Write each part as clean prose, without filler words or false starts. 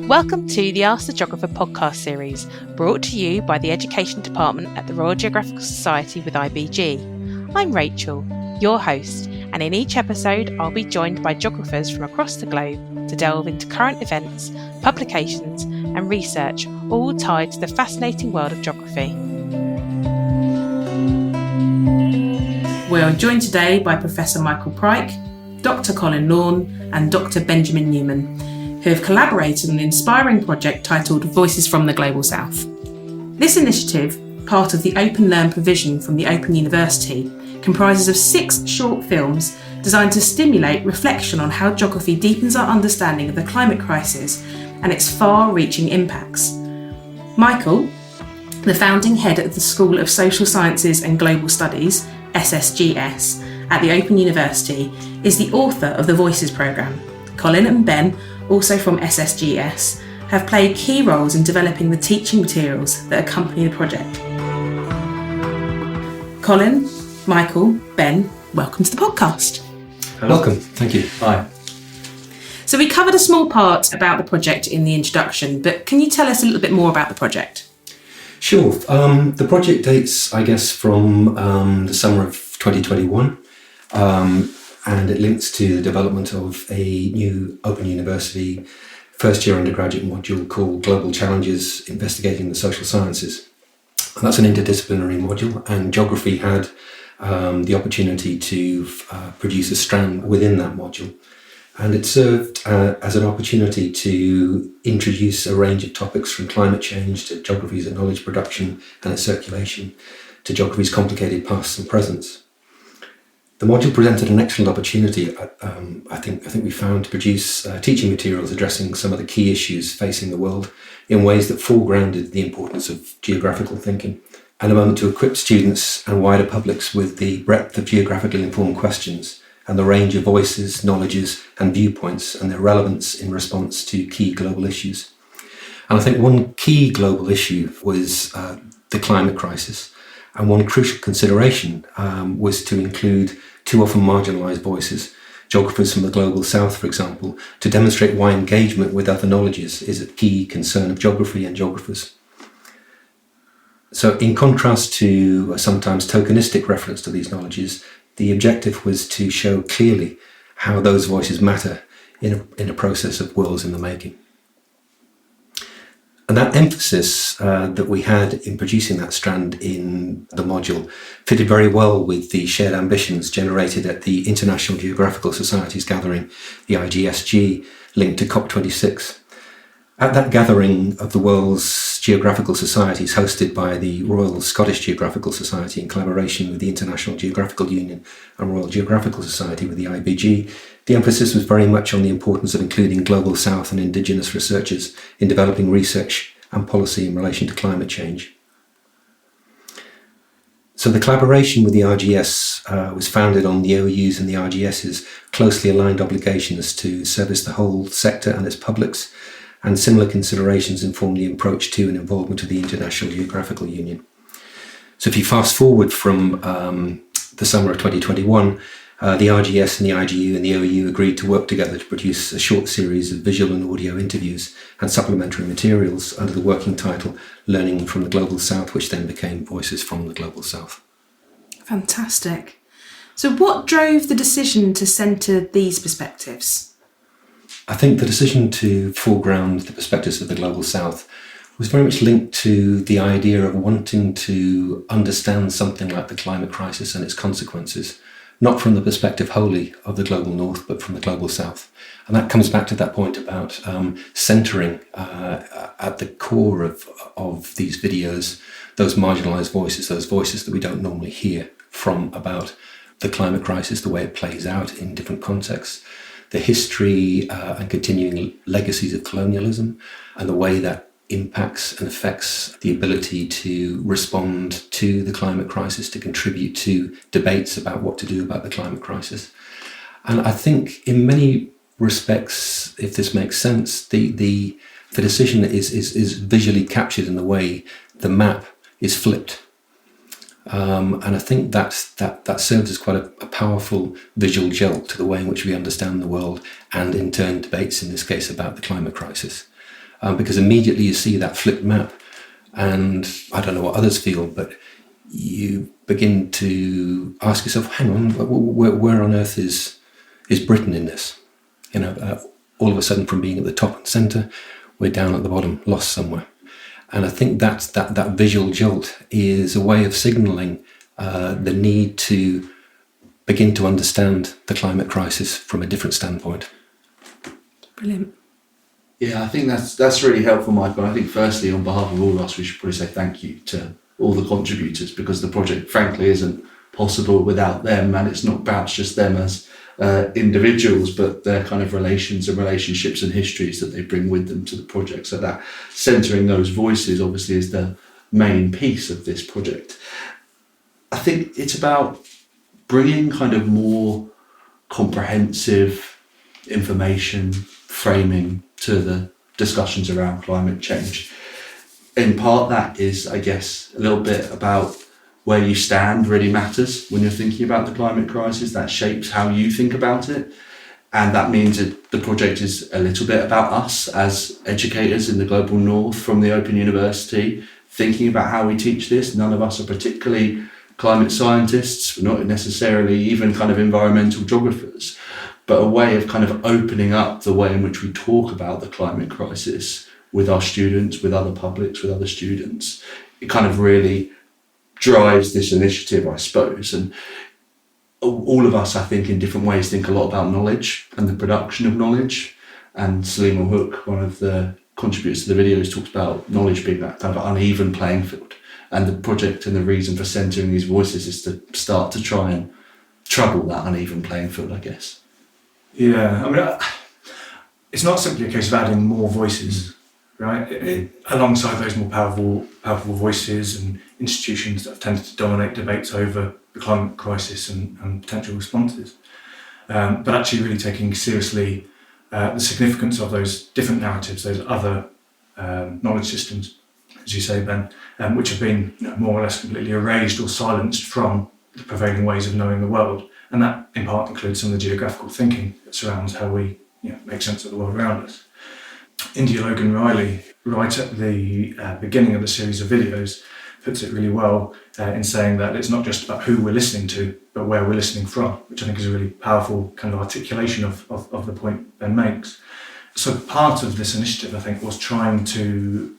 Welcome to the Ask the Geographer podcast series, brought to you by the Education Department at the Royal Geographical Society with IBG. I'm Rachel, your host, and in each episode I'll be joined by geographers from across the globe to delve into current events, publications and research, all tied to the fascinating world of geography. We are joined today by Professor Michael Pryke, Dr. Colin Lorne and Dr. Benjamin Newman, who have collaborated on an inspiring project titled Voices from the Global South. This initiative, part of the Open Learn provision from the Open University, comprises of 6 short films designed to stimulate reflection on how geography deepens our understanding of the climate crisis and its far-reaching impacts. Michael, the founding head of the School of Social Sciences and Global Studies, SSGS, at the Open University, is the author of the Voices programme. Colin and Ben, also from SSGS, have played key roles in developing the teaching materials that accompany the project. Colin, Michael, Ben, welcome to the podcast. Hello. Welcome, thank you. Hi. So we covered a small part about the project in the introduction, but can you tell us a little bit more about the project? Sure. The project dates, I guess, from the summer of 2021. And it links to the development of a new Open University first-year undergraduate module called Global Challenges Investigating the Social Sciences. And that's an interdisciplinary module, and geography had the opportunity to produce a strand within that module. And it served as an opportunity to introduce a range of topics from climate change to geography's knowledge production and its circulation to geography's complicated past and presents. The module presented an excellent opportunity, I think we found, to produce teaching materials addressing some of the key issues facing the world in ways that foregrounded the importance of geographical thinking, and a moment to equip students and wider publics with the breadth of geographically informed questions and the range of voices, knowledges and viewpoints and their relevance in response to key global issues. And I think one key global issue was the climate crisis. And one crucial consideration was to include too often marginalised voices, geographers from the Global South, for example, to demonstrate why engagement with other knowledges is a key concern of geography and geographers. So in contrast to a sometimes tokenistic reference to these knowledges, the objective was to show clearly how those voices matter in a process of worlds in the making. And that emphasis that we had in producing that strand in the module fitted very well with the shared ambitions generated at the International Geographical Society's gathering, the IGSG, linked to COP26. At that gathering of the world's geographical societies, hosted by the Royal Scottish Geographical Society in collaboration with the International Geographical Union and Royal Geographical Society with the IBG, the emphasis was very much on the importance of including Global South and Indigenous researchers in developing research and policy in relation to climate change. So the collaboration with the RGS was founded on the OU's and the RGS's closely aligned obligations to service the whole sector and its publics, and similar considerations inform the approach to and involvement of the International Geographical Union. So if you fast forward from the summer of 2021, the RGS and the IGU and the OU agreed to work together to produce a short series of visual and audio interviews and supplementary materials under the working title Learning from the Global South, which then became Voices from the Global South. Fantastic. So what drove the decision to centre these perspectives? I think the decision to foreground the perspectives of the Global South was very much linked to the idea of wanting to understand something like the climate crisis and its consequences, not from the perspective wholly of the Global North, but from the Global South. And that comes back to that point about centering at the core of these videos those marginalised voices, those voices that we don't normally hear from about the climate crisis, the way it plays out in different contexts, the history and continuing legacies of colonialism, and the way that impacts and affects the ability to respond to the climate crisis, to contribute to debates about what to do about the climate crisis. And I think in many respects, if this makes sense, the decision is visually captured in the way the map is flipped. And I think that serves as quite a powerful visual jolt to the way in which we understand the world, and in turn debates, in this case, about the climate crisis. because immediately you see that flipped map, and I don't know what others feel, but you begin to ask yourself, hang on, where on earth is Britain in this? All of a sudden, from being at the top and centre, we're down at the bottom, lost somewhere. And I think that visual jolt is a way of signalling the need to begin to understand the climate crisis from a different standpoint. Brilliant. Yeah, I think that's really helpful, Michael. I think firstly, on behalf of all of us, we should probably say thank you to all the contributors, because the project, frankly, isn't possible without them, and it's not perhaps just them as individuals, but their kind of relations and relationships and histories that they bring with them to the project. So that centering those voices obviously is the main piece of this project. I think it's about bringing kind of more comprehensive information framing to the discussions around climate change. In part, that is, I guess, a little bit about where you stand really matters when you're thinking about the climate crisis. That shapes how you think about it. And that means that the project is a little bit about us as educators in the global north from the Open University, thinking about how we teach this. None of us are particularly climate scientists, we're not necessarily even kind of environmental geographers, but a way of kind of opening up the way in which we talk about the climate crisis with our students, with other publics, with other students. It kind of really drives this initiative, I suppose. And all of us, I think, in different ways, think a lot about knowledge and the production of knowledge. And Salim Hook, one of the contributors to the videos, talks about knowledge being that kind of uneven playing field. And the project and the reason for centering these voices is to start to try and trouble that uneven playing field, I guess. Yeah, I mean, it's not simply a case of adding more voices, right? Alongside those more powerful voices and institutions that have tended to dominate debates over the climate crisis and potential responses, but actually really taking seriously the significance of those different narratives, those other knowledge systems, as you say, Ben, which have been more or less completely erased or silenced from the prevailing ways of knowing the world. And that in part includes some of the geographical thinking that surrounds how we make sense of the world around us. India Logan Riley, right at the beginning of the series of videos, puts it really well in saying that it's not just about who we're listening to, but where we're listening from, which I think is a really powerful kind of articulation of the point Ben makes. So part of this initiative, I think, was trying to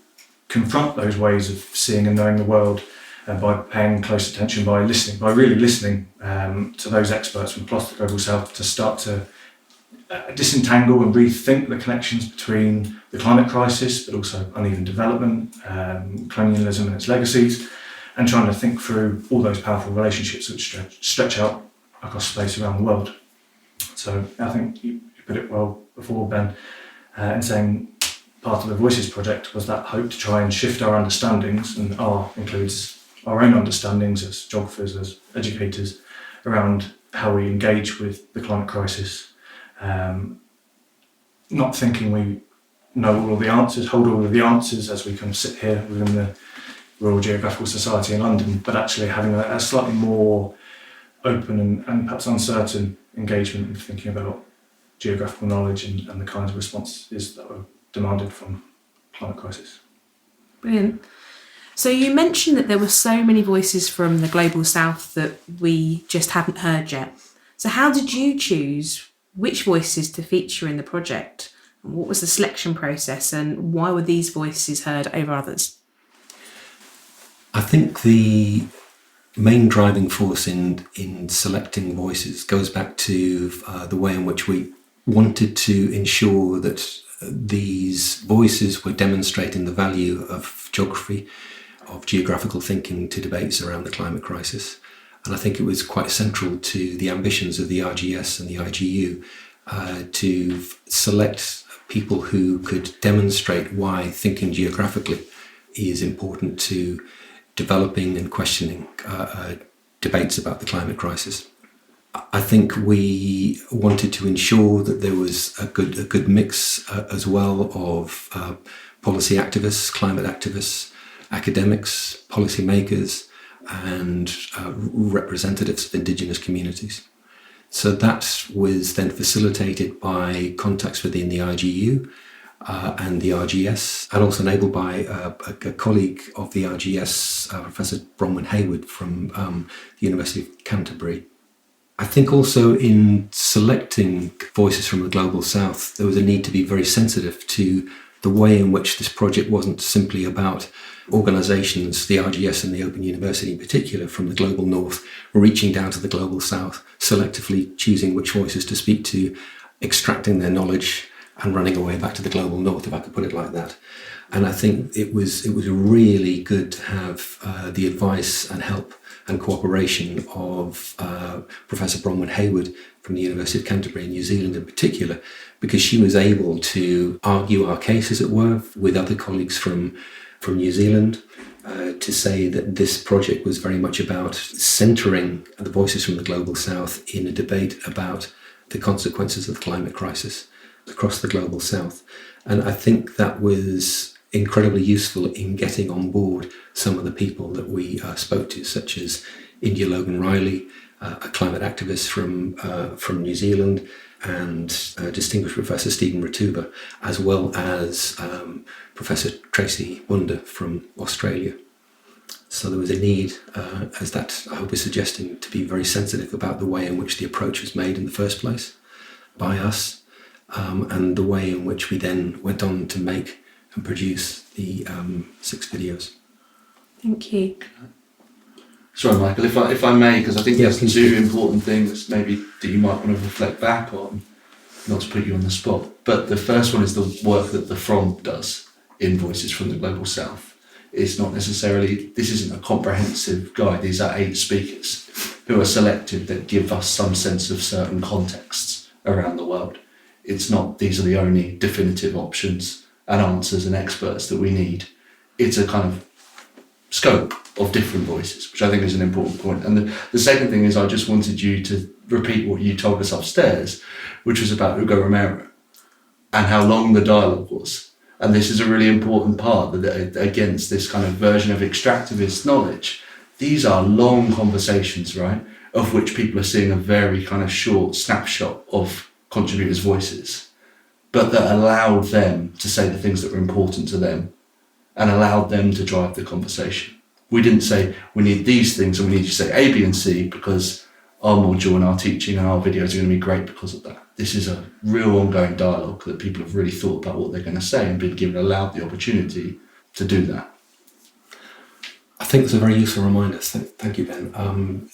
confront those ways of seeing and knowing the world by paying close attention, by really listening to those experts from across the Global South to start to disentangle and rethink the connections between the climate crisis, but also uneven development, colonialism and its legacies, and trying to think through all those powerful relationships that stretch out across space around the world. So I think you put it well before, Ben, in saying part of the Voices project was that hope to try and shift our understandings, and R includes our own understandings as geographers, as educators, around how we engage with the climate crisis. Not thinking we know all of the answers, hold all of the answers as we kind of sit here within the Royal Geographical Society in London, but actually having a slightly more open and perhaps uncertain engagement with thinking about geographical knowledge and the kinds of responses that were demanded from climate crisis. Brilliant. So you mentioned that there were so many voices from the Global South that we just haven't heard yet. So how did you choose which voices to feature in the project? What was the selection process, and why were these voices heard over others? I think the main driving force in selecting voices goes back to the way in which we wanted to ensure that these voices were demonstrating the value of geography, of geographical thinking to debates around the climate crisis. And I think it was quite central to the ambitions of the RGS and the IGU to select people who could demonstrate why thinking geographically is important to developing and questioning debates about the climate crisis. I think we wanted to ensure that there was a good mix as well of policy activists, climate activists, academics, policymakers, and representatives of Indigenous communities. So that was then facilitated by contacts within the IGU, and the RGS, and also enabled by a colleague of the RGS, Professor Bronwyn Hayward from the University of Canterbury. I think also in selecting voices from the Global South, there was a need to be very sensitive to the way in which this project wasn't simply about organisations, the RGS and the Open University in particular, from the Global North, reaching down to the Global South, selectively choosing which voices to speak to, extracting their knowledge and running away back to the Global North, if I could put it like that. And I think it was really good to have the advice and help and cooperation of Professor Bronwyn Hayward from the University of Canterbury in New Zealand in particular, because she was able to argue our case, as it were, with other colleagues from New Zealand, to say that this project was very much about centering the voices from the Global South in a debate about the consequences of the climate crisis across the Global South. And I think that was incredibly useful in getting on board some of the people that we spoke to, such as India Logan Riley, a climate activist from New Zealand, and distinguished Professor Stephen Ratuba, as well as Professor Tracy Wunder from Australia. So there was a need, as that I hope is suggesting, to be very sensitive about the way in which the approach was made in the first place by us, and the way in which we then went on to make and produce the 6 videos. Thank you. Sorry, Michael, if I may, because I think there's please two do. important things maybe that you might want to reflect back on, not to put you on the spot. But the first one is the work that the Front does in Voices from the Global South. It's not necessarily, this isn't a comprehensive guide. These are 8 speakers who are selected that give us some sense of certain contexts around the world. It's not, these are the only definitive options and answers and experts that we need. It's a kind of scope of different voices, which I think is an important point. And the second thing is, I just wanted you to repeat what you told us upstairs, which was about Hugo Romero and how long the dialogue was. And this is a really important part, that against this kind of version of extractivist knowledge, these are long conversations, right, of which people are seeing a very kind of short snapshot of contributors' voices, but that allowed them to say the things that were important to them and allowed them to drive the conversation. We didn't say, we need these things and we need you to say A, B and C because our module and our teaching and our videos are going to be great because of that. This is a real ongoing dialogue that people have really thought about what they're going to say and been allowed the opportunity to do that. I think it's a very useful reminder, thank you, Ben,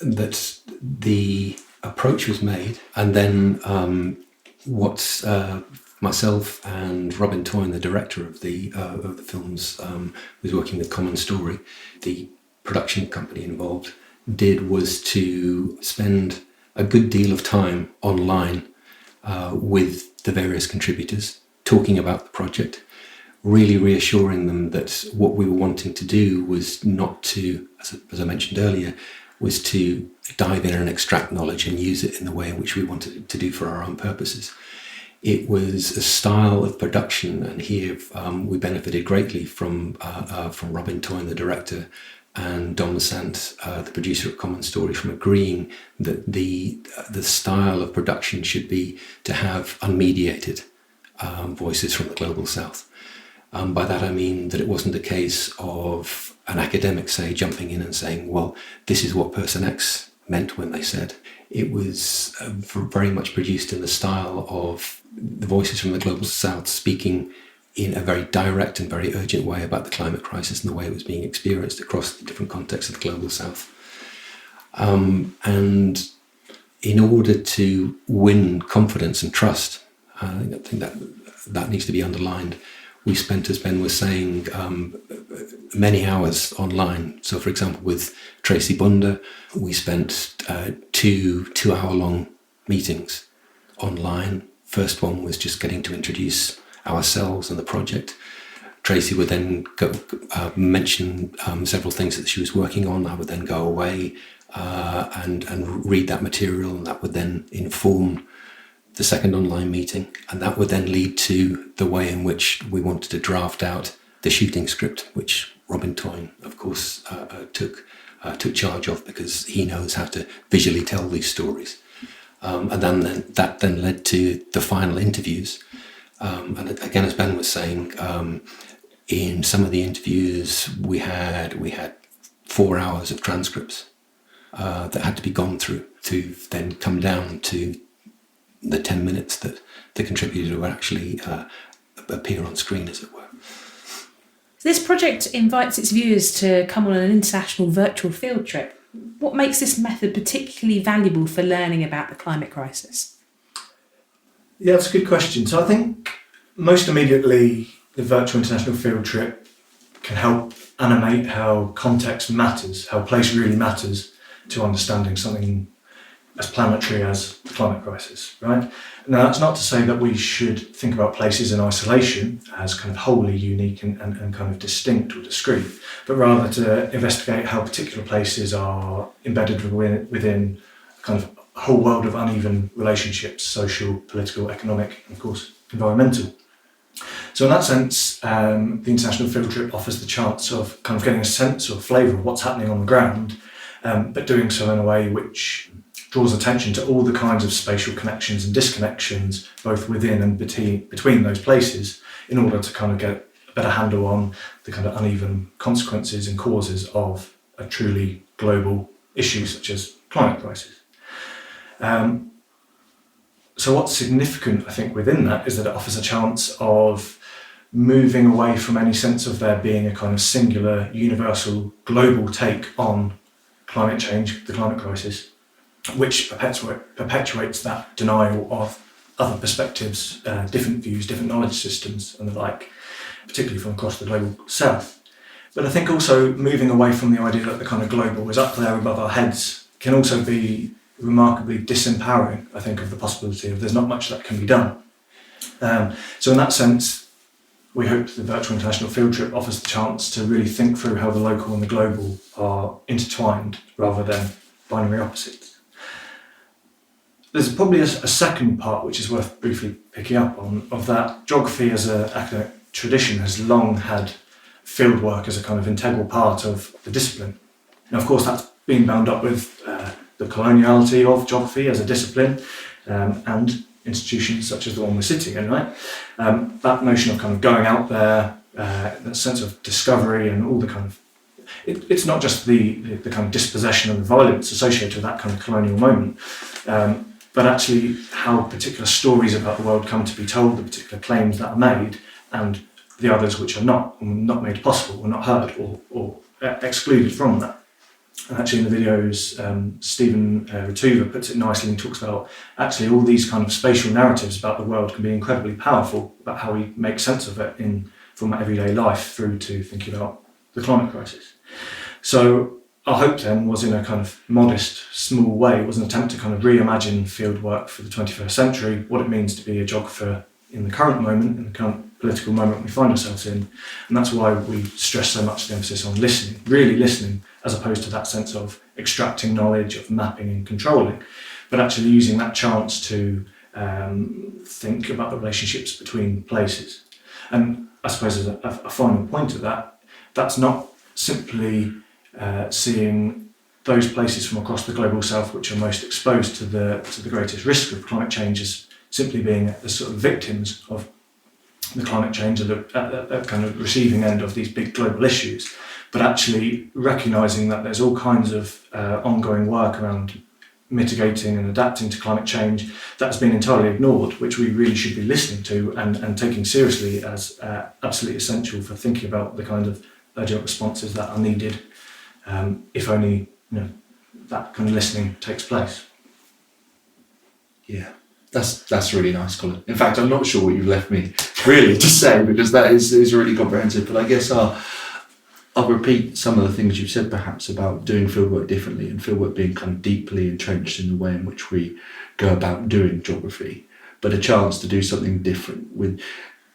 that the approach was made, and then what myself and Robin Toyne, the director of the films, was working with Common Story, the production company involved, did was to spend a good deal of time online with the various contributors, talking about the project, really reassuring them that what we were wanting to do was not to, as I mentioned earlier, was to dive in and extract knowledge and use it in the way in which we wanted to do for our own purposes. It was a style of production, and here we benefited greatly from Robin Toyne, the director, and Dom Lassant, the producer of Common Story, from agreeing that the style of production should be to have unmediated voices from the Global South. By that I mean that it wasn't a case of an academic, say, jumping in and saying, well, this is what person X meant when they said. It was very much produced in the style of the voices from the Global South speaking in a very direct and very urgent way about the climate crisis and the way it was being experienced across the different contexts of the Global South. And in order to win confidence and trust, I think that needs to be underlined. We spent, as Ben was saying, many hours online. So, for example, with Tracy Wunder, we spent 2 two-hour-long meetings online. First one was just getting to introduce ourselves and the project. Tracy would then mention several things that she was working on. I would then go away and read that material, and that would then inform the second online meeting, and that would then lead to the way in which we wanted to draft out the shooting script, which Robin Toyne, of course, took charge of, because he knows how to visually tell these stories. And then that led to the final interviews, And again, as Ben was saying, in some of the interviews we had 4 hours of transcripts that had to be gone through to then come down to the 10 minutes that the contributor would actually appear on screen, as it were. This project invites its viewers to come on an international virtual field trip. What makes this method particularly valuable for learning about the climate crisis? Yeah, that's a good question. So I think most immediately the virtual international field trip can help animate how context matters, how place really matters to understanding something as planetary as the climate crisis, right? Now, that's not to say that we should think about places in isolation as kind of wholly unique and kind of distinct or discrete, but rather to investigate how particular places are embedded within a kind of whole world of uneven relationships, social, political, economic, and of course, environmental. So in that sense, the international field trip offers the chance of kind of getting a sense or flavour of what's happening on the ground, but doing so in a way which draws attention to all the kinds of spatial connections and disconnections, both within and between those places, in order to kind of get a better handle on the kind of uneven consequences and causes of a truly global issue such as climate crisis. So what's significant, I think, within that is that it offers a chance of moving away from any sense of there being a kind of singular, universal, global take on climate change, the climate crisis, which perpetuates that denial of other perspectives, different views, different knowledge systems and the like, particularly from across the global south. But I think also moving away from the idea that the kind of global is up there above our heads can also be remarkably disempowering, I think, of the possibility of there's not much that can be done. So in that sense, we hope the virtual international field trip offers the chance to really think through how the local and the global are intertwined rather than binary opposites. There's probably a second part which is worth briefly picking up on, of that geography as an academic tradition has long had fieldwork as a kind of integral part of the discipline. Now, of course, that's been bound up with the coloniality of geography as a discipline and institutions such as the one we're sitting in, right? That notion of kind of going out there, that sense of discovery and all the kind of, it's not just the kind of dispossession and the violence associated with that kind of colonial moment, but actually how particular stories about the world come to be told, the particular claims that are made, and the others which are not made possible, or not heard, or excluded from that. And actually in the videos, Stephen Retuva puts it nicely and talks about actually all these kind of spatial narratives about the world can be incredibly powerful about how we make sense of it from everyday life through to thinking about the climate crisis. So our hope then was, in a kind of modest, small way, was an attempt to kind of reimagine fieldwork for the 21st century, what it means to be a geographer in the current moment, in the current political moment we find ourselves in. And that's why we stress so much the emphasis on listening, really listening, as opposed to that sense of extracting knowledge, of mapping and controlling, but actually using that chance to think about the relationships between places. And I suppose as a final point of that, that's not simply seeing those places from across the global south which are most exposed to the greatest risk of climate change as simply being the sort of victims of the climate change at the kind of receiving end of these big global issues, but actually recognising that there's all kinds of ongoing work around mitigating and adapting to climate change that has been entirely ignored, which we really should be listening to and taking seriously as absolutely essential for thinking about the kind of urgent responses that are needed, if only that kind of listening takes place. Yeah, that's really nice, Colin. In fact, I'm not sure what you've left me really to say, because that is really comprehensive. But I guess I'll repeat some of the things you've said, perhaps, about doing fieldwork differently, and fieldwork being kind of deeply entrenched in the way in which we go about doing geography, but a chance to do something different,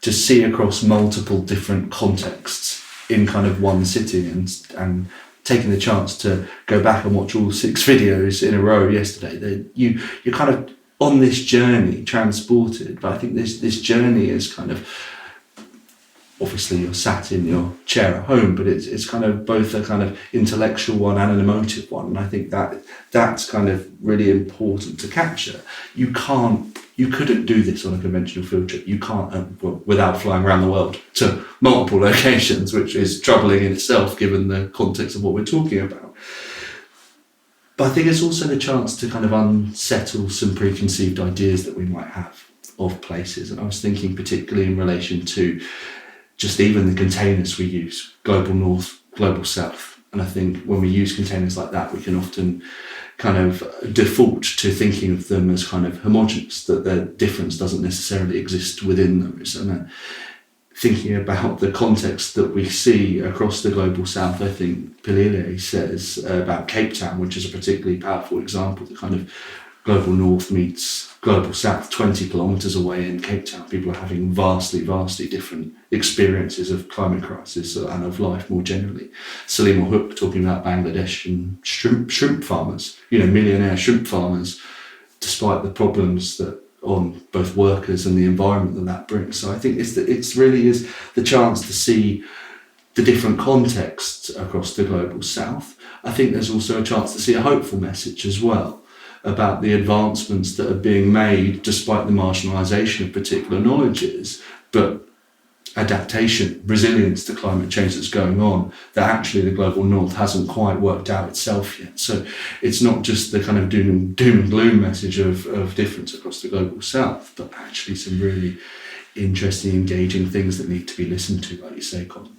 to see across multiple different contexts in kind of one sitting, and taking the chance to go back and watch all 6 videos in a row yesterday. You're kind of on this journey, transported, but I think this journey is kind of obviously you're sat in your chair at home, but it's kind of both a kind of intellectual one and an emotive one. And I think that's kind of really important to capture. You couldn't do this on a conventional field trip. You can't, without flying around the world to multiple locations, which is troubling in itself given the context of what we're talking about. But I think it's also the chance to kind of unsettle some preconceived ideas that we might have of places. And I was thinking particularly in relation to just even the containers we use, global north, global south. And I think when we use containers like that, we can often kind of default to thinking of them as kind of homogenous, that their difference doesn't necessarily exist within those. And thinking about the context that we see across the global south, I think Pilile says about Cape Town, which is a particularly powerful example, the kind of global north meets global south, 20 kilometres away in Cape Town. People are having vastly different experiences of climate crisis and of life more generally. Salim Hook talking about Bangladesh and shrimp farmers, millionaire shrimp farmers, despite the problems that on both workers and the environment that brings. So I think it's really is the chance to see the different contexts across the global south. I think there's also a chance to see a hopeful message as well about the advancements that are being made despite the marginalisation of particular knowledges, but adaptation, resilience to climate change that's going on, that actually the global north hasn't quite worked out itself yet. So it's not just the kind of doom and gloom message of difference across the global south, but actually some really interesting, engaging things that need to be listened to, like you say, Colin.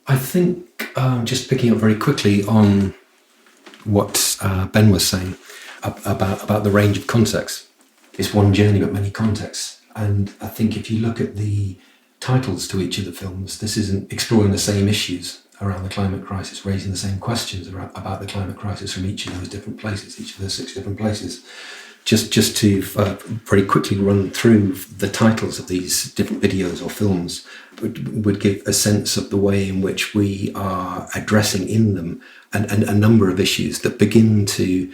I think just picking up very quickly on what Ben was saying about the range of contexts. It's one journey but many contexts. And I think if you look at the titles to each of the films, this isn't exploring the same issues around the climate crisis, raising the same questions about the climate crisis from each of those different places, each of those 6 different places. Just to very quickly run through the titles of these different videos or films would give a sense of the way in which we are addressing in them a number of issues that begin to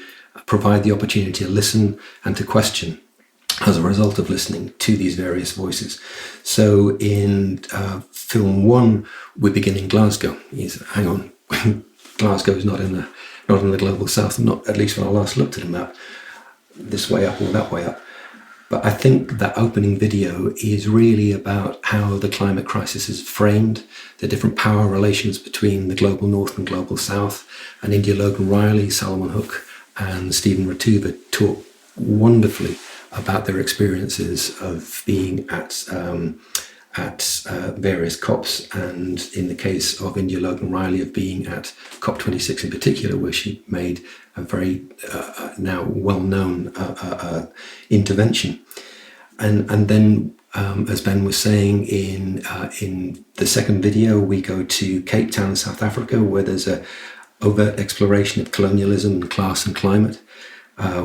provide the opportunity to listen and to question as a result of listening to these various voices. So in film 1, we begin in Glasgow. Hang on, Glasgow is not in the global south, not at least when I last looked at the map, this way up or that way up. But I think that opening video is really about how the climate crisis is framed, the different power relations between the global north and global south. And India Logan Riley, Salomon Hook, and Stephen Ratuva talk wonderfully about their experiences of being at various COPs, and in the case of India Logan Riley, of being at COP26 in particular, where she made a very now well-known intervention. And then, as Ben was saying, in the second video, we go to Cape Town, South Africa, where there's a overt exploration of colonialism and class and climate.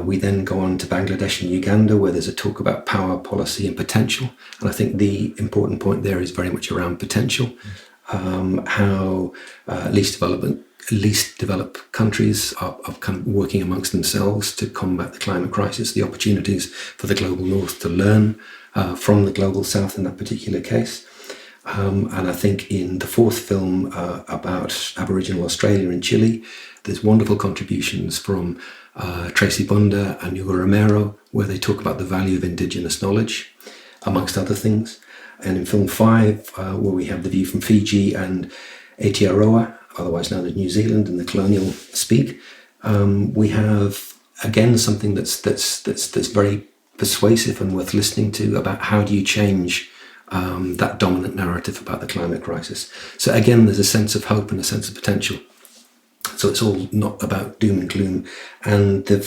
We then go on to Bangladesh and Uganda, where there's a talk about power, policy and potential. And I think the important point there is very much around potential, how least developed countries are kind of working amongst themselves to combat the climate crisis, the opportunities for the global north to learn from the global south in that particular case. And I think in the fourth film about Aboriginal Australia and Chile, there's wonderful contributions from Tracy Bunda and Hugo Romero, where they talk about the value of indigenous knowledge, amongst other things. And in film 5, where we have the view from Fiji and Aotearoa, otherwise known as New Zealand, and the colonial speak, we have again something that's very persuasive and worth listening to about how do you change that dominant narrative about the climate crisis. So again, there's a sense of hope and a sense of potential. So it's all not about doom and gloom. And the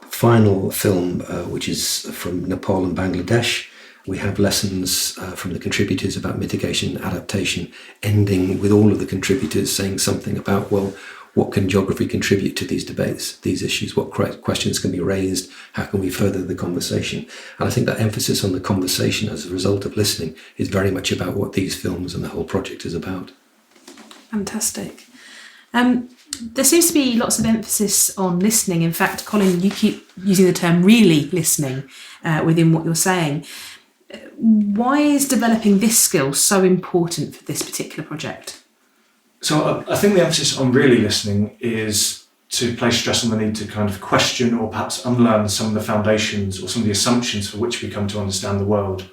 final film, which is from Nepal and Bangladesh, we have lessons from the contributors about mitigation and adaptation, ending with all of the contributors saying something about, well, what can geography contribute to these debates, these issues? What questions can be raised? How can we further the conversation? And I think that emphasis on the conversation as a result of listening is very much about what these films and the whole project is about. Fantastic. There seems to be lots of emphasis on listening. In fact, Colin, you keep using the term really listening within what you're saying. Why is developing this skill so important for this particular project? So I think the emphasis on really listening is to place stress on the need to kind of question or perhaps unlearn some of the foundations or some of the assumptions for which we come to understand the world.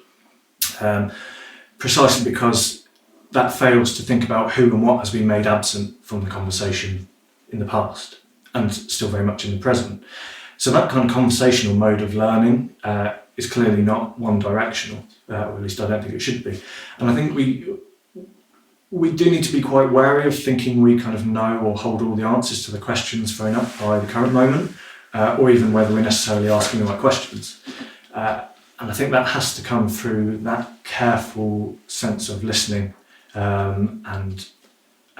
Precisely because that fails to think about who and what has been made absent from the conversation in the past and still very much in the present. So that kind of conversational mode of learning is clearly not one directional, or at least I don't think it should be. And I think we do need to be quite wary of thinking we kind of know or hold all the answers to the questions thrown up by the current moment, or even whether we're necessarily asking the right questions. And I think that has to come through that careful sense of listening and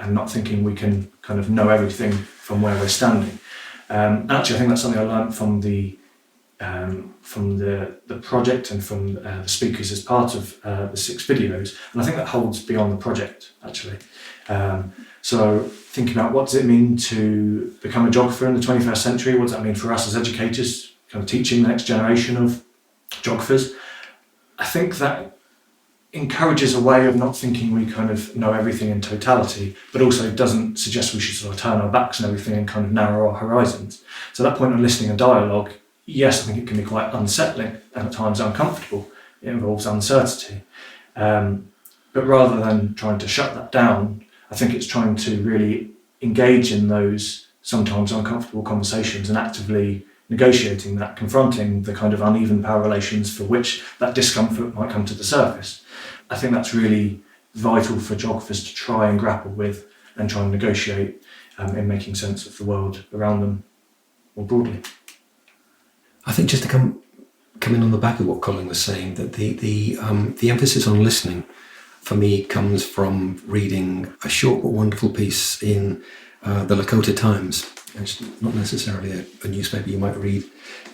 not thinking we can kind of know everything from where we're standing. And actually, I think that's something I learned from the project and from the speakers as part of the 6 videos, and I think that holds beyond the project actually. So thinking about what does it mean to become a geographer in the 21st century, what does that mean for us as educators, kind of teaching the next generation of geographers. I think that encourages a way of not thinking we kind of know everything in totality, but also doesn't suggest we should sort of turn our backs on everything and kind of narrow our horizons. So that point on listening and dialogue, yes, I think it can be quite unsettling and at times uncomfortable. It involves uncertainty. But rather than trying to shut that down, I think it's trying to really engage in those sometimes uncomfortable conversations and actively negotiating that, confronting the kind of uneven power relations for which that discomfort might come to the surface. I think that's really vital for geographers to try and grapple with and try and negotiate in making sense of the world around them more broadly. I think just to come in on the back of what Colin was saying, that the emphasis on listening for me comes from reading a short but wonderful piece in the Lakota Times. It's not necessarily a newspaper you might read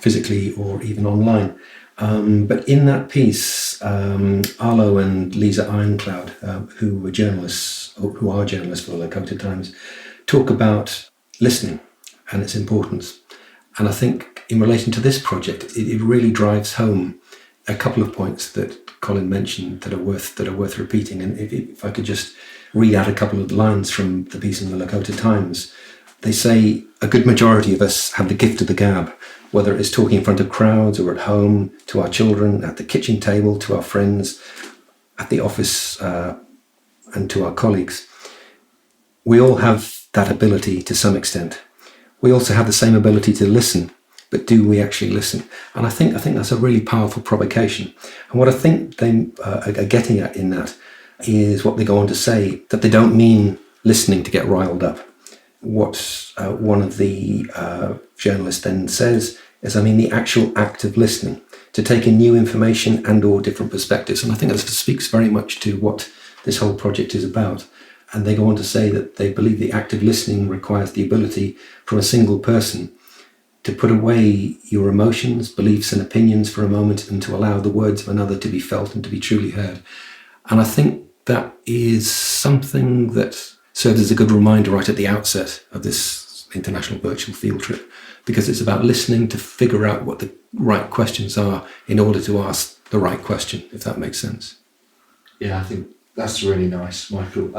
physically or even online. But in that piece, Arlo and Lisa Ironclad, who are journalists for the Lakota Times, talk about listening and its importance. And I think in relation to this project, it really drives home a couple of points that Colin mentioned that are worth repeating. And if I could just read out a couple of lines from the piece in the Lakota Times. They say, a good majority of us have the gift of the gab, whether it is talking in front of crowds or at home, to our children, at the kitchen table, to our friends, at the office, and to our colleagues. We all have that ability to some extent. We also have the same ability to listen, but do we actually listen? And I think that's a really powerful provocation. And what I think they are getting at in that is what they go on to say, that they don't mean listening to get riled up. What one of the journalists then says is, I mean, the actual act of listening, to take in new information and or different perspectives. And I think that speaks very much to what this whole project is about. And they go on to say that they believe the act of listening requires the ability from a single person to put away your emotions, beliefs and opinions for a moment and to allow the words of another to be felt and to be truly heard. And I think that is something that serves as a good reminder right at the outset of this international virtual field trip, because it's about listening to figure out what the right questions are in order to ask the right question, if that makes sense. Yeah, I think that's really nice, Michael.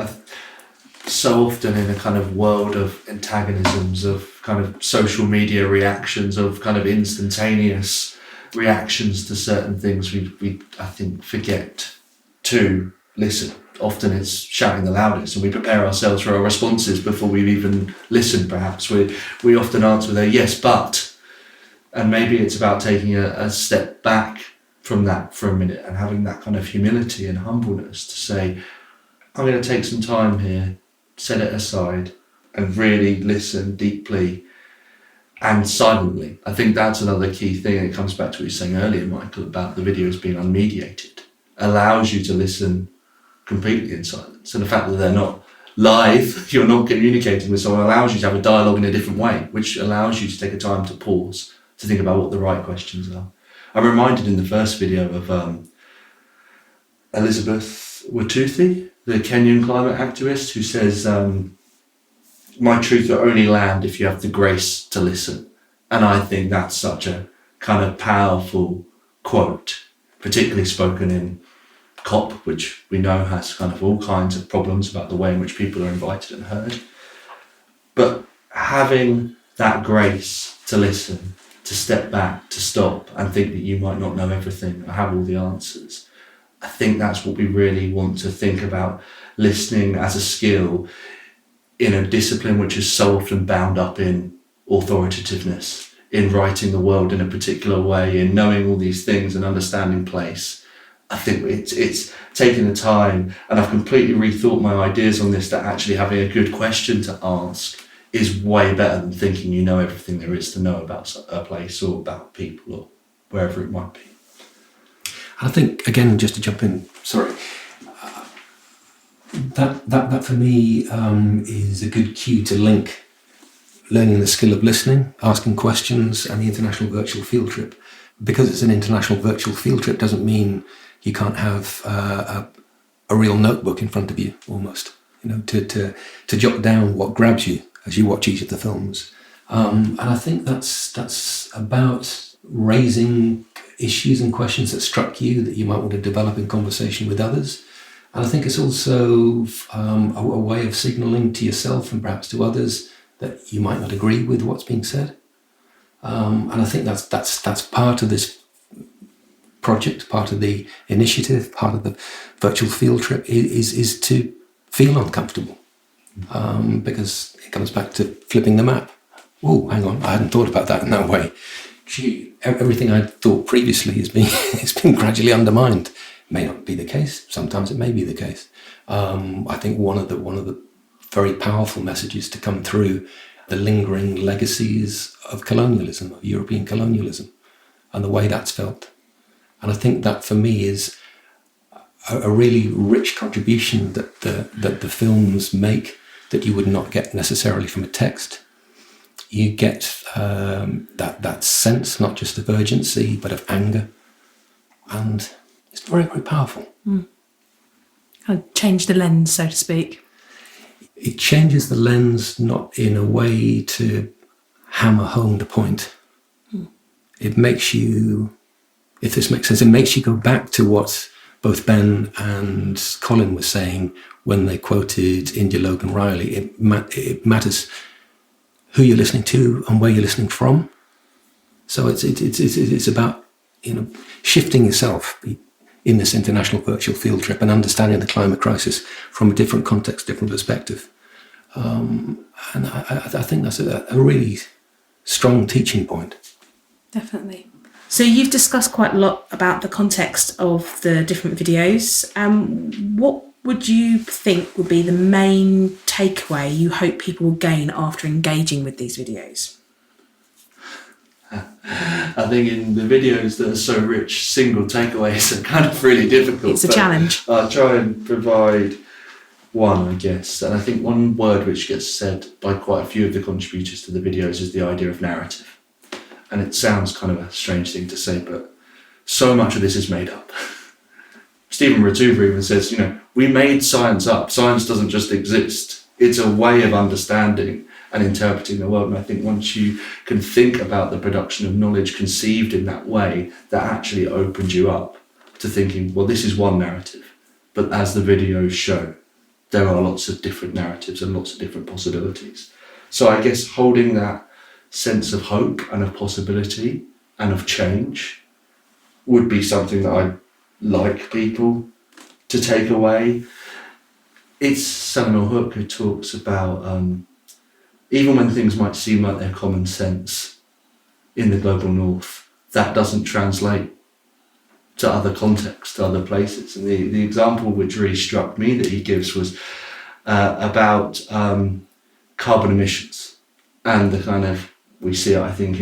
So often in a kind of world of antagonisms, of kind of social media reactions, of kind of instantaneous reactions to certain things, we I think forget to listen. Often it's shouting the loudest, and we prepare ourselves for our responses before we've even listened. Perhaps we often answer with a yes, but, and maybe it's about taking a step back from that for a minute and having that kind of humility and humbleness to say, I'm going to take some time here, set it aside, and really listen deeply and silently. I think that's another key thing. It comes back to what you were saying earlier, Michael, about the videos being unmediated. Allows you to listen completely in silence, and the fact that they're not live, you're not communicating with someone, allows you to have a dialogue in a different way, which allows you to take a time to pause, to think about what the right questions are. I'm reminded in the first video of Elizabeth Watuthi, the Kenyan climate activist, who says, my truth will only land if you have the grace to listen. And I think that's such a kind of powerful quote, particularly spoken in COP, which we know has kind of all kinds of problems about the way in which people are invited and heard. But having that grace to listen, to step back, to stop and think that you might not know everything or have all the answers, I think that's what we really want to think about listening as a skill in a discipline which is so often bound up in authoritativeness, in writing the world in a particular way, in knowing all these things and understanding place. I think it's taking the time, and I've completely rethought my ideas on this, that actually having a good question to ask is way better than thinking you know everything there is to know about a place or about people or wherever it might be. I think, again, just to jump in, sorry, that for me is a good cue to link learning the skill of listening, asking questions, and the international virtual field trip. Because it's an international virtual field trip doesn't mean you can't have a real notebook in front of you, almost, to jot down what grabs you as you watch each of the films. And I think that's about raising issues and questions that struck you that you might want to develop in conversation with others. And I think it's also a way of signalling to yourself and perhaps to others that you might not agree with what's being said. And I think that's part of this project, part of the initiative, part of the virtual field trip is to feel uncomfortable, because it comes back to flipping the map. Oh, hang on, I hadn't thought about that in that way. Gee, everything I'd thought previously has been gradually undermined. It may not be the case. Sometimes it may be the case. I think one of the very powerful messages to come through the lingering legacies of colonialism, of European colonialism, and the way that's felt. And I think that for me is a really rich contribution that the films make that you would not get necessarily from a text. You get that sense, not just of urgency, but of anger. And it's very, very powerful. Kind of change the lens, so to speak. It changes the lens not in a way to hammer home the point. It makes you, if this makes sense, it makes you go back to what both Ben and Colin were saying when they quoted India Logan Riley. It matters who you're listening to and where you're listening from. So it's about shifting yourself in this international virtual field trip and understanding the climate crisis from a different context, different perspective. And I think that's a really strong teaching point. Definitely. So you've discussed quite a lot about the context of the different videos. What would you think would be the main takeaway you hope people will gain after engaging with these videos? I think in the videos that are so rich, single takeaways are kind of really difficult. It's a challenge. I'll try and provide one, I guess. And I think one word which gets said by quite a few of the contributors to the videos is the idea of narrative. And it sounds kind of a strange thing to say, but so much of this is made up. Stephen Ratuva even says, we made science up. Science doesn't just exist. It's a way of understanding and interpreting the world. And I think once you can think about the production of knowledge conceived in that way, that actually opens you up to thinking, well, this is one narrative. But as the videos show, there are lots of different narratives and lots of different possibilities. So I guess holding that sense of hope and of possibility and of change would be something that I'd like people to take away. It's Samuel Hook who talks about even when things might seem like they're common sense in the global north, that doesn't translate to other contexts, to other places. And the example which really struck me that he gives was about carbon emissions and the kind of, we see it, I think,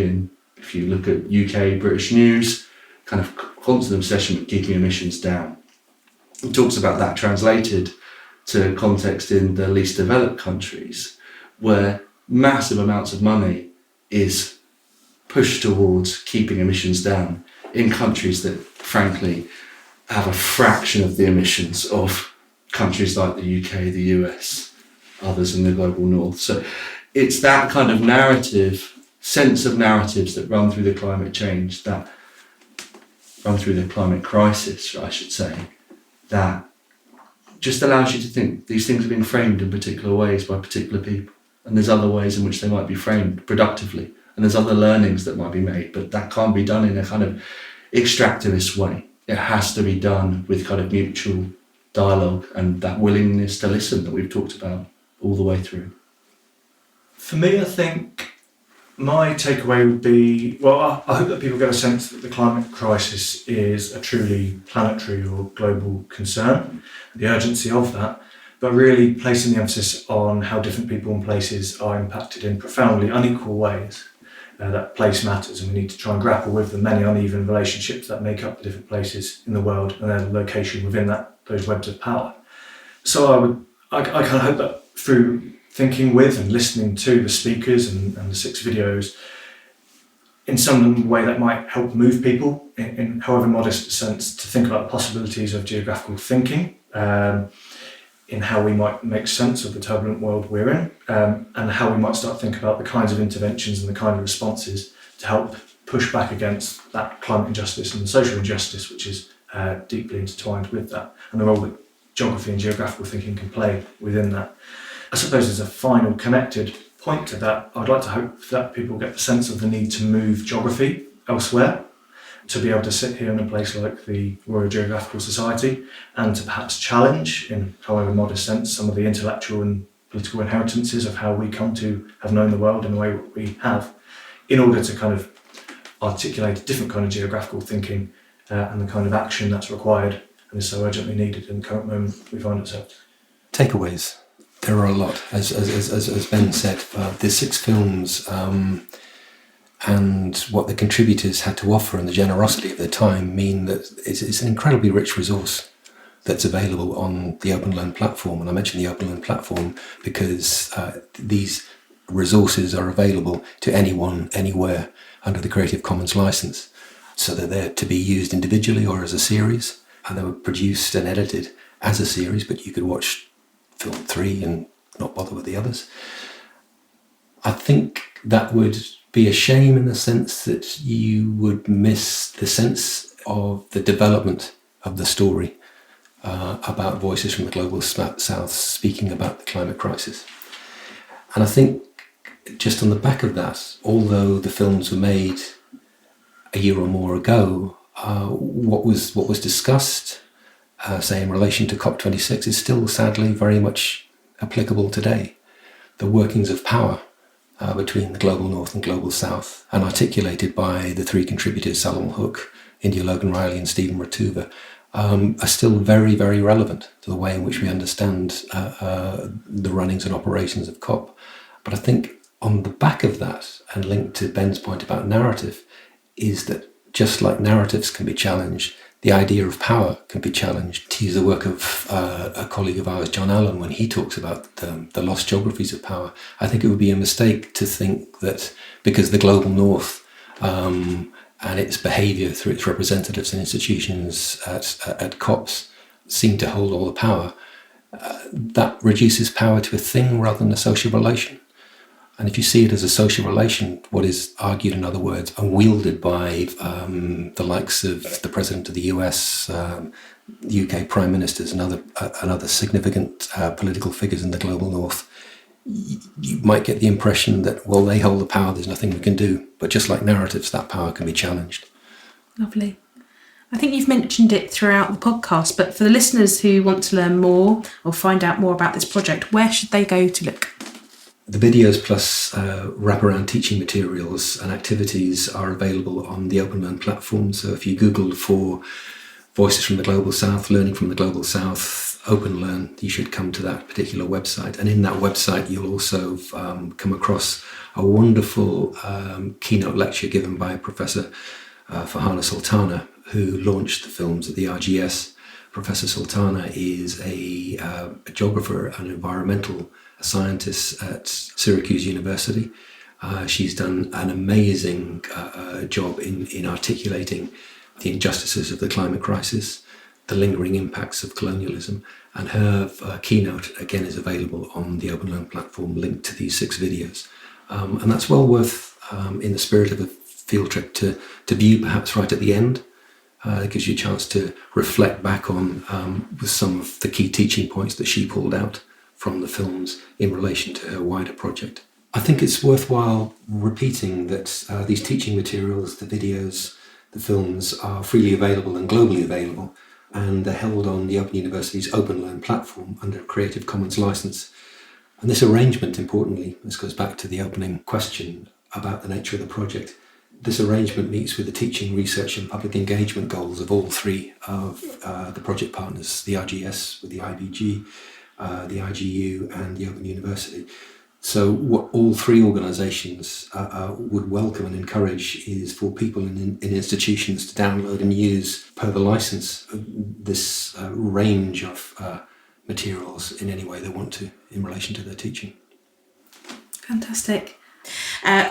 if you look at UK, British news, kind of constant obsession with keeping emissions down. He talks about that translated to context in the least developed countries, where massive amounts of money is pushed towards keeping emissions down in countries that, frankly, have a fraction of the emissions of countries like the UK, the US, others in the global north. So it's that kind of narrative, sense of narratives that run through the climate change that run through the climate crisis, I should say, that just allows you to think these things are being framed in particular ways by particular people. And there's other ways in which they might be framed productively. And there's other learnings that might be made, but that can't be done in a kind of extractivist way. It has to be done with kind of mutual dialogue and that willingness to listen that we've talked about all the way through. For me, I think my takeaway would be, well, I hope that people get a sense that the climate crisis is a truly planetary or global concern, the urgency of that, but really placing the emphasis on how different people and places are impacted in profoundly unequal ways. That place matters, and we need to try and grapple with the many uneven relationships that make up the different places in the world and their location within those webs of power. So I kind of hope that through thinking with and listening to the speakers and the 6 videos, in some way that might help move people, in however modest a sense, to think about the possibilities of geographical thinking, in how we might make sense of the turbulent world we're in, and how we might start thinking about the kinds of interventions and the kind of responses to help push back against that climate injustice and the social injustice, which is deeply intertwined with that, and the role that geography and geographical thinking can play within that. I suppose as a final connected point to that, I'd like to hope that people get the sense of the need to move geography elsewhere, to be able to sit here in a place like the Royal Geographical Society and to perhaps challenge, in however modest sense, some of the intellectual and political inheritances of how we come to have known the world in the way we have, in order to kind of articulate a different kind of geographical thinking and the kind of action that's required and is so urgently needed in the current moment we find ourselves. Takeaways. There are a lot. As Ben said, there's 6 films, and what the contributors had to offer and the generosity of their time mean that it's an incredibly rich resource that's available on the Open Learn platform. And I mention the Open Learn platform because these resources are available to anyone, anywhere, under the Creative Commons license. So they're there to be used individually or as a series, and they were produced and edited as a series, but you could watch film 3 and not bother with the others. I think that would be a shame in the sense that you would miss the sense of the development of the story about voices from the global south speaking about the climate crisis. And I think just on the back of that, although the films were made a year or more ago, what was discussed, say in relation to COP26, is still sadly very much applicable today. The workings of power between the global north and global south, and articulated by the 3 contributors, Salomon Hook, India Logan Riley and Stephen Ratuva, are still very, very relevant to the way in which we understand the runnings and operations of COP. But I think on the back of that, and linked to Ben's point about narrative, is that just like narratives can be challenged, the idea of power can be challenged. To use the work of a colleague of ours, John Allen, when he talks about the lost geographies of power, I think it would be a mistake to think that because the global north and its behaviour through its representatives and institutions at COPs seem to hold all the power, that reduces power to a thing rather than a social relation. And if you see it as a social relation, what is argued, in other words, and wielded by the likes of the President of the US, UK Prime Ministers and other significant political figures in the global north, you might get the impression that, well, they hold the power, there's nothing we can do. But just like narratives, that power can be challenged. Lovely. I think you've mentioned it throughout the podcast, but for the listeners who want to learn more or find out more about this project, where should they go to look? The videos plus wraparound teaching materials and activities are available on the Open Learn platform. So if you Google for Voices from the Global South, Learning from the Global South, Open Learn, you should come to that particular website. And in that website, you'll also come across a wonderful keynote lecture given by Professor Farhana Sultana, who launched the films at the RGS. Professor Sultana is a geographer and environmental scientist at Syracuse University. She's done an amazing job in articulating the injustices of the climate crisis, the lingering impacts of colonialism, and her keynote again is available on the Open Learn platform, linked to these 6 videos. And that's well worth, in the spirit of a field trip, to view perhaps right at the end, It gives you a chance to reflect back on with some of the key teaching points that she pulled out from the films in relation to her wider project. I think it's worthwhile repeating that these teaching materials, the videos, the films are freely available and globally available, and they're held on the Open University's Open Learn platform under a Creative Commons license. And this arrangement, importantly, this goes back to the opening question about the nature of the project. This arrangement meets with the teaching, research and public engagement goals of all three of the project partners, the RGS with the IBG, the IGU and the Open University. So what all three organisations would welcome and encourage is for people in institutions to download and use, per the licence, this range of materials in any way they want to in relation to their teaching. Fantastic.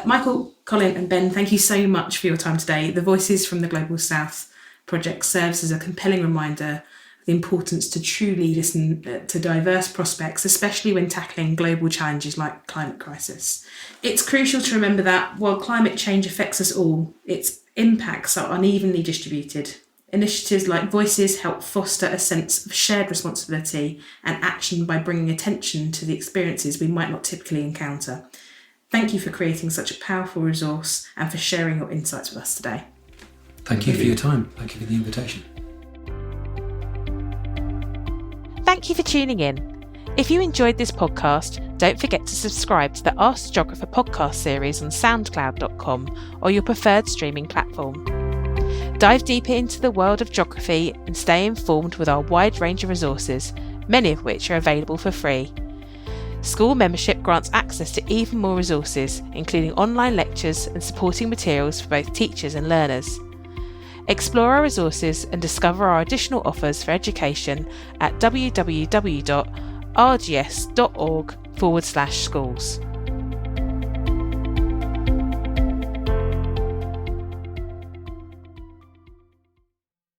Michael, Colin and Ben, thank you so much for your time today. The Voices from the Global South project serves as a compelling reminder of the importance to truly listen to diverse prospects, especially when tackling global challenges like climate crisis. It's crucial to remember that while climate change affects us all, its impacts are unevenly distributed. Initiatives like Voices help foster a sense of shared responsibility and action by bringing attention to the experiences we might not typically encounter. Thank you for creating such a powerful resource and for sharing your insights with us today. Thank you for your time. Thank you for the invitation. Thank you for tuning in. If you enjoyed this podcast, don't forget to subscribe to the Ask the Geographer podcast series on soundcloud.com or your preferred streaming platform. Dive deeper into the world of geography and stay informed with our wide range of resources, many of which are available for free. School membership grants access to even more resources, including online lectures and supporting materials for both teachers and learners. Explore our resources and discover our additional offers for education at www.rgs.org/schools.